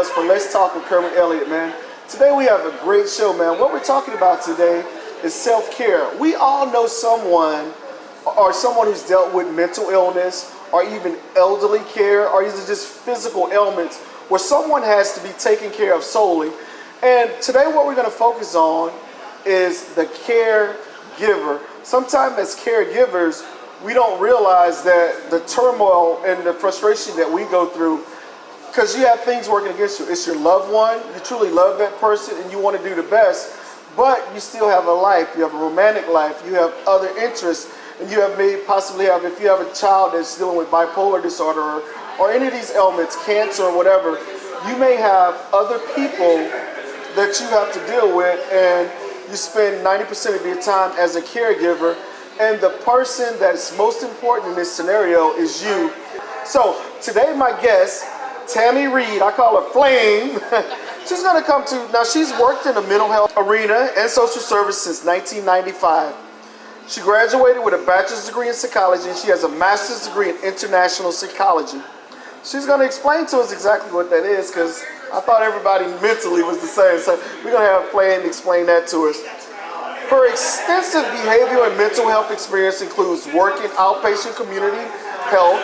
us for Let's Talk with Kermit Elliott, man. Today we have a great show, man. What we're talking about today is self-care. We all know someone who's dealt with mental illness or even elderly care or even just physical ailments where someone has to be taken care of solely. And today what we're going to focus on is the caregiver. Sometimes as caregivers, we don't realize that the turmoil and the frustration that we go through, because you have things working against you. It's your loved one, you truly love that person and you want to do the best, but you still have a life, you have a romantic life, you have other interests, and you have possibly have, if you have a child that's dealing with bipolar disorder or any of these ailments, cancer or whatever, you may have other people that you have to deal with, and you spend 90% of your time as a caregiver, and the person that's most important in this scenario is you. So today my guest, Tammy Reed, I call her Flame, she's gonna come to, now she's worked in the mental health arena and social service since 1995. She graduated with a bachelor's degree in psychology and she has a master's degree in international psychology. She's gonna explain to us exactly what that is, because I thought everybody mentally was the same, so we're gonna have Flame explain that to us. Her extensive behavioral and mental health experience includes work in outpatient community health,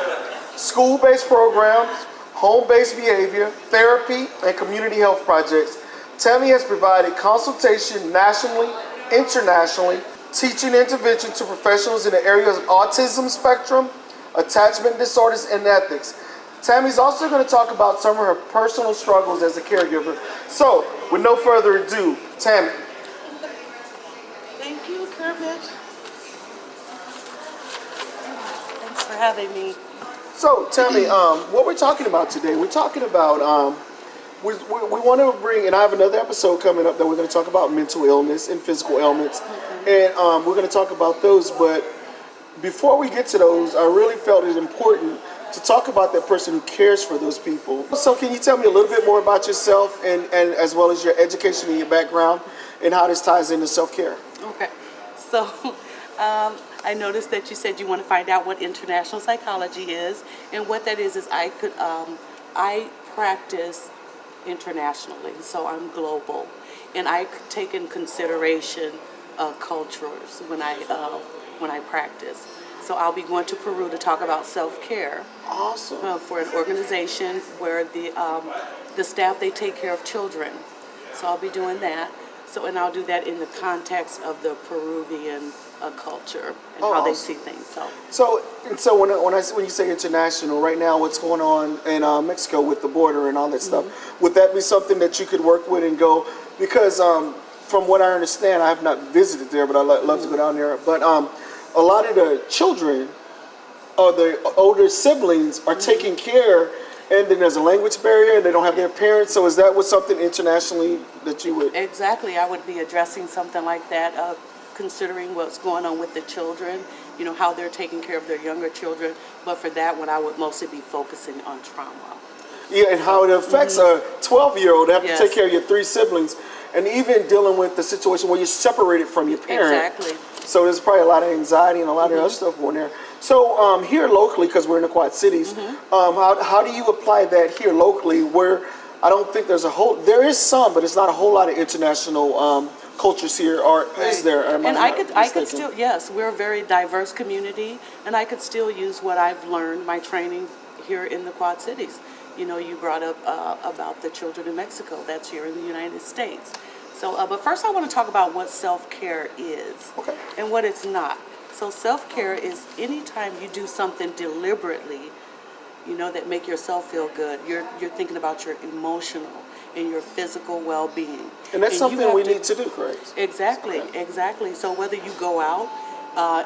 school-based programs, home-based behavior, therapy, and community health projects. Tammy has provided consultation nationally, internationally, teaching intervention to professionals in the areas of autism spectrum, attachment disorders, and ethics. Tammy's also going to talk about some of her personal struggles as a caregiver. So, with no further ado, Tammy. Thank you, Kermit. Thanks for having me. So, Tammy, what we're talking about today, we're talking about, we want to bring, and I have another episode coming up that we're going to talk about mental illness and physical ailments, and we're going to talk about those, but before we get to those, I really felt it important to talk about that person who cares for those people. So can you tell me a little bit more about yourself and as well as your education and your background and how this ties into self-care? Okay, so I noticed that you said you want to find out what international psychology is, and what that is I practice internationally, so I'm global, and I take in consideration cultures when I practice. So I'll be going to Peru to talk about self-care. Awesome. For an organization where the staff, they take care of children. So I'll be doing that. And I'll do that in the context of the Peruvian culture and how they see things. So when you say international, right now what's going on in Mexico with the border and all that stuff, would that be something that you could work with and go? Because from what I understand, I have not visited there, but I'd love to go down there. But a lot of the children or the older siblings are taking care, and then there's a language barrier and they don't have their parents. So is that something internationally that you would? Exactly. I would be addressing something like that, considering what's going on with the children, how they're taking care of their younger children. But for that one, I would mostly be focusing on trauma. Yeah, and how it affects a 12-year-old to have to take care of your 3 siblings, and even dealing with the situation where you're separated from your parent. Exactly. So there's probably a lot of anxiety and a lot of other stuff going there. So here locally, because we're in the Quad Cities, how do you apply that here locally, where I don't think there is some, but it's not a whole lot of international cultures here, or is there? I could still, yes, we're a very diverse community, and I could still use what I've learned, my training here in the Quad Cities. You brought up about the children in Mexico. That's here in the United States. So, but first I want to talk about what self-care is and what it's not. So self-care is anytime you do something deliberately, that make yourself feel good. You're thinking about your emotional and your physical well-being. And that's something we need to do, correct? Exactly, exactly. So whether you go out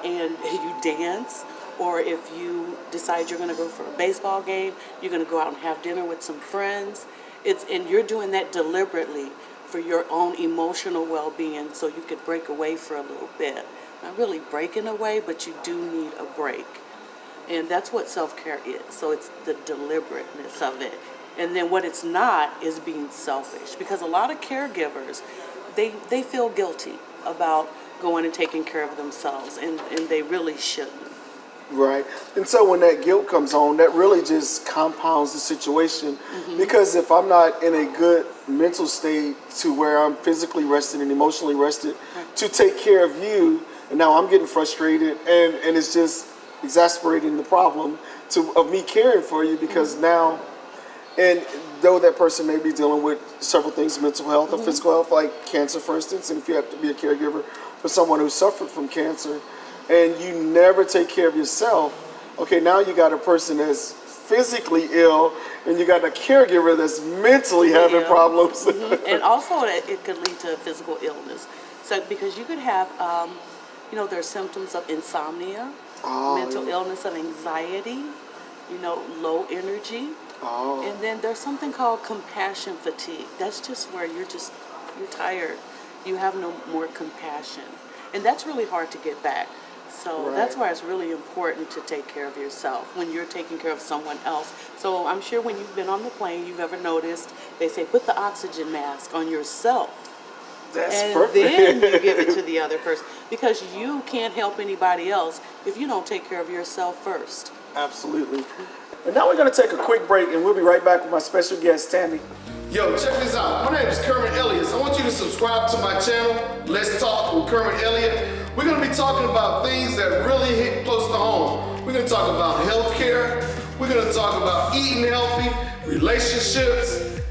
and you dance, or if you decide you're going to go for a baseball game, you're going to go out and have dinner with some friends, and you're doing that deliberately for your own emotional well-being, so you could break away for a little bit. Not really breaking away, but you do need a break. And that's what self-care is. So it's the deliberateness of it. And then what it's not is being selfish. Because a lot of caregivers, they feel guilty about going and taking care of themselves, and they really shouldn't. Right. And so when that guilt comes on, that really just compounds the situation. Because if I'm not in a good mental state to where I'm physically rested and emotionally rested to take care of you, and now I'm getting frustrated and it's just exasperating the problem of me caring for you because now, and though that person may be dealing with several things, mental health or physical health, like cancer, for instance, and if you have to be a caregiver for someone who suffered from cancer, and you never take care of yourself, okay, now you got a person that's physically ill, and you got a caregiver that's mentally having problems. And also it could lead to physical illness. So because you could have, there's symptoms of insomnia, mental illness of anxiety, low energy. And then there's something called compassion fatigue. That's just where you're tired. You have no more compassion. And that's really hard to get back. So that's why it's really important to take care of yourself when you're taking care of someone else. So I'm sure when you've been on the plane, you've ever noticed, they say, put the oxygen mask on yourself. That's perfect. And then you give it to the other person. Because you can't help anybody else if you don't take care of yourself first. Absolutely. And now we're going to take a quick break, and we'll be right back with my special guest, Tammy. Yo, check this out. My name is Kermit Elliott. I want you to subscribe to my channel, Let's Talk with Kermit Elliott. We're going to be talking about things that really hit close to home. We're going to talk about healthcare. We're going to talk about eating healthy, relationships,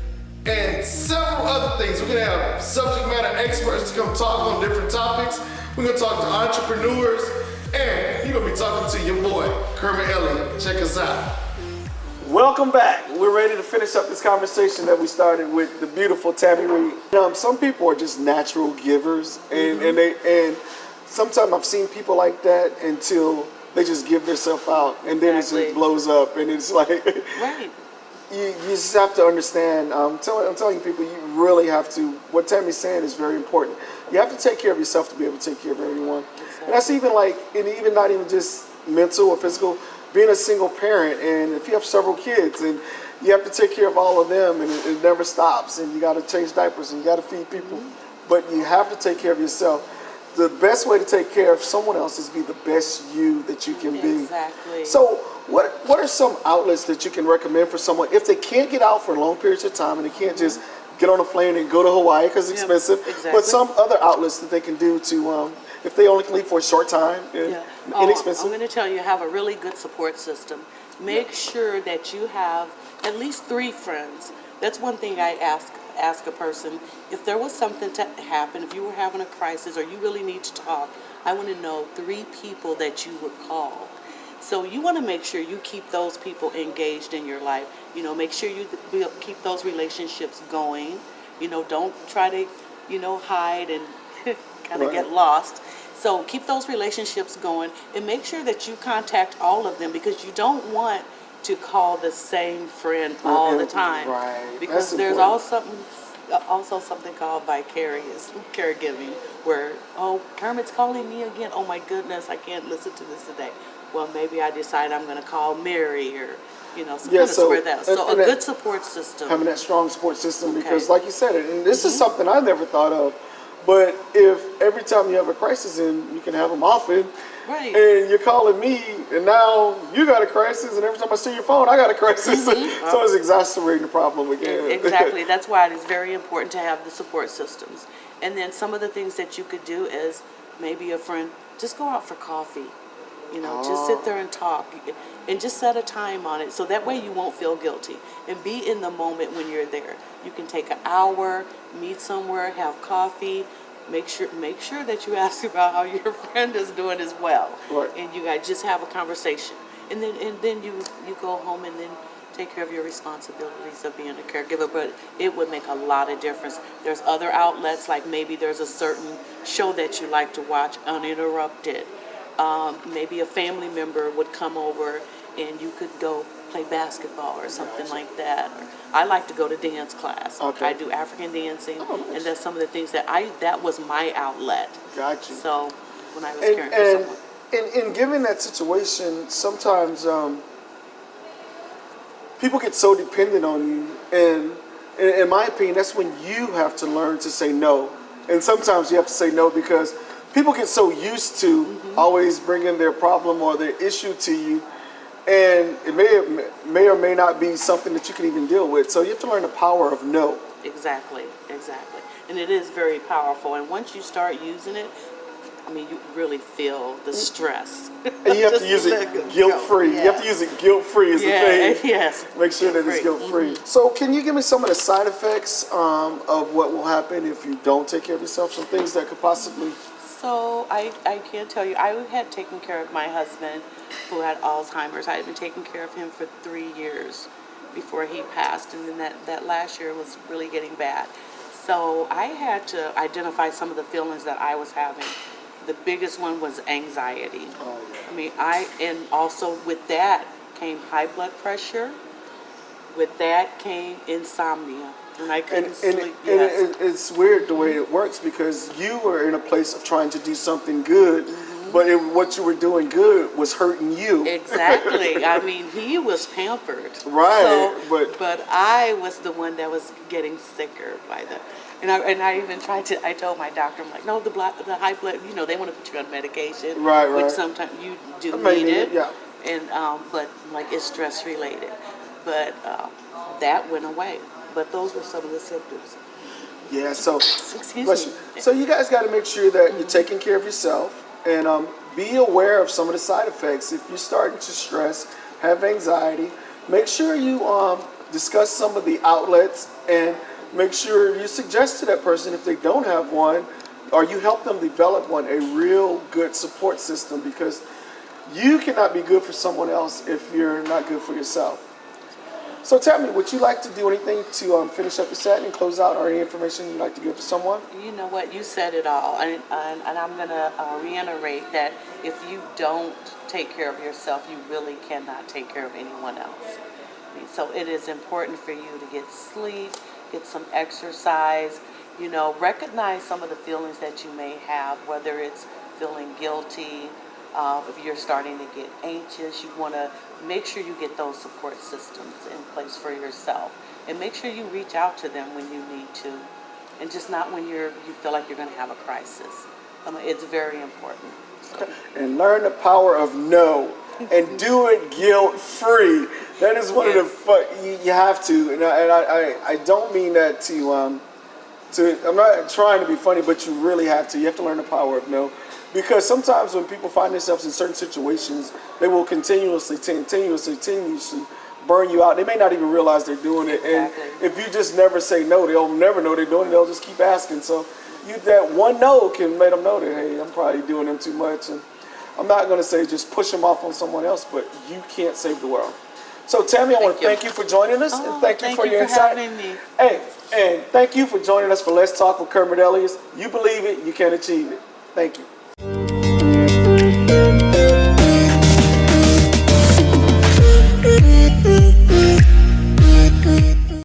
and several other things. We're going to have subject matter experts to come talk on different topics. We're going to talk to entrepreneurs, and you're going to be talking to your boy, Kermit Elliott. Check us out. Welcome back. We're ready to finish up this conversation that we started with the beautiful Tammy Reed. Some people are just natural givers, and sometimes I've seen people like that until they just give themselves out, and then it just blows up, and it's like, Right. you just have to understand. I'm telling people, you really have to. What Tammy's saying is very important. You have to take care of yourself to be able to take care of everyone, and that's even even not even just mental or physical. Being a single parent, and if you have several kids, and you have to take care of all of them, and it never stops, and you got to change diapers, and you got to feed people, but you have to take care of yourself. The best way to take care of someone else is be the best you that you can be. Exactly. So what are some outlets that you can recommend for someone if they can't get out for long periods of time, and they can't just get on a plane and go to Hawaii because it's expensive, but some other outlets that they can do to, if they only can leave for a short time, inexpensive. I'm going to tell you, have a really good support system. Make sure that you have at least 3 friends. That's one thing I ask a person. If there was something to happen, if you were having a crisis or you really need to talk, I want to know 3 people that you would call. So you want to make sure you keep those people engaged in your life. Make sure you keep those relationships going. Don't try to, hide and kind of get lost. So keep those relationships going and make sure that you contact all of them, because you don't want to call the same friend all the time. Right. Because there's also something called vicarious caregiving where, Kermit's calling me again. Oh my goodness, I can't listen to this today. Well, maybe I decide I'm going to call Mary or, spread that. So a good support system. Having that strong support system, because like you said, and this is something I never thought of, but if every time you have a crisis and you can have them often, and you're calling me, and now you got a crisis, and every time I see your phone, I got a crisis. So it's exacerbating the problem again. Exactly. That's why it is very important to have the support systems. And then some of the things that you could do is maybe a friend, just go out for coffee. Just sit there and talk and just set a time on it. So that way you won't feel guilty and be in the moment when you're there. You can take an hour, meet somewhere, have coffee. Make sure that you ask about how your friend is doing as well. Right. And you guys just have a conversation. And then you go home and then take care of your responsibilities of being a caregiver. But it would make a lot of difference. There's other outlets, like maybe there's a certain show that you like to watch, Uninterrupted. Maybe a family member would come over and you could go play basketball or something like that. Or I like to go to dance class. Okay. I do African dancing, nice. and that's some of the things that was my outlet. Gotcha. So when I was caring for someone. In given that situation, sometimes people get so dependent on you, and in my opinion, that's when you have to learn to say no. And sometimes you have to say no because people get so used to always bringing their problem or their issue to you, and it may or may not be something that you can even deal with. So you have to learn the power of no. Exactly. And it is very powerful. And once you start using it, I mean, you really feel the stress. And you have to use it guilt-free. Yeah. You have to use it guilt-free is the thing. Yes. Make sure that it's guilt-free. So can you give me some of the side effects of what will happen if you don't take care of yourself? Some things that could possibly... So I can tell you, I had taken care of my husband who had Alzheimer's. I had been taking care of him for 3 years before he passed, and then that last year was really getting bad. So I had to identify some of the feelings that I was having. The biggest one was anxiety. Oh, yeah. I mean, and also with that came high blood pressure. With that came insomnia. And I couldn't sleep. And it's weird the way it works because you were in a place of trying to do something good, but what you were doing good was hurting you. Exactly. I mean, he was pampered. Right. So, but I was the one that was getting sicker by the. And I even tried to. I told my doctor, I'm like, no, the high blood. You know, they want to put you on medication, right. Which sometimes you do need it. Yeah. And but like it's stress related. But that went away. But those were some of the symptoms. Yeah. So. Excuse me. So you guys got to make sure that you're taking care of yourself and be aware of some of the side effects. If you're starting to stress, have anxiety, make sure you discuss some of the outlets and make sure you suggest to that person if they don't have one, or you help them develop one, a real good support system, because you cannot be good for someone else if you're not good for yourself. So Tammy, would you like to do anything to finish up your set and close out, or any information you'd like to give to someone? You know what? You said it all. And I'm going to reiterate that if you don't take care of yourself, you really cannot take care of anyone else. I mean, so it is important for you to get sleep, get some exercise, you know, recognize some of the feelings that you may have, whether it's feeling guilty, if you're starting to get anxious, you want to make sure you get those support systems in place for yourself. And make sure you reach out to them when you need to. And just not when you feel like you're going to have a crisis. It's very important. So. And learn the power of no. And do it guilt-free. That is one of the you have to. And I don't mean that to I'm not trying to be funny, but you really have to. You have to learn the power of no. Because sometimes when people find themselves in certain situations, they will continuously burn you out. They may not even realize they're doing it. Exactly. And if you just never say no, they'll never know they're doing it. They'll just keep asking. So that one no can make them know that, hey, I'm probably doing them too much. And I'm not going to say just push them off on someone else, but you can't save the world. So Tammy, I want to thank you for joining us, and thank you for your insight. Having me. Hey, and thank you for joining us for Let's Talk with Kermit Elliott. You believe it, you can achieve it. Thank you.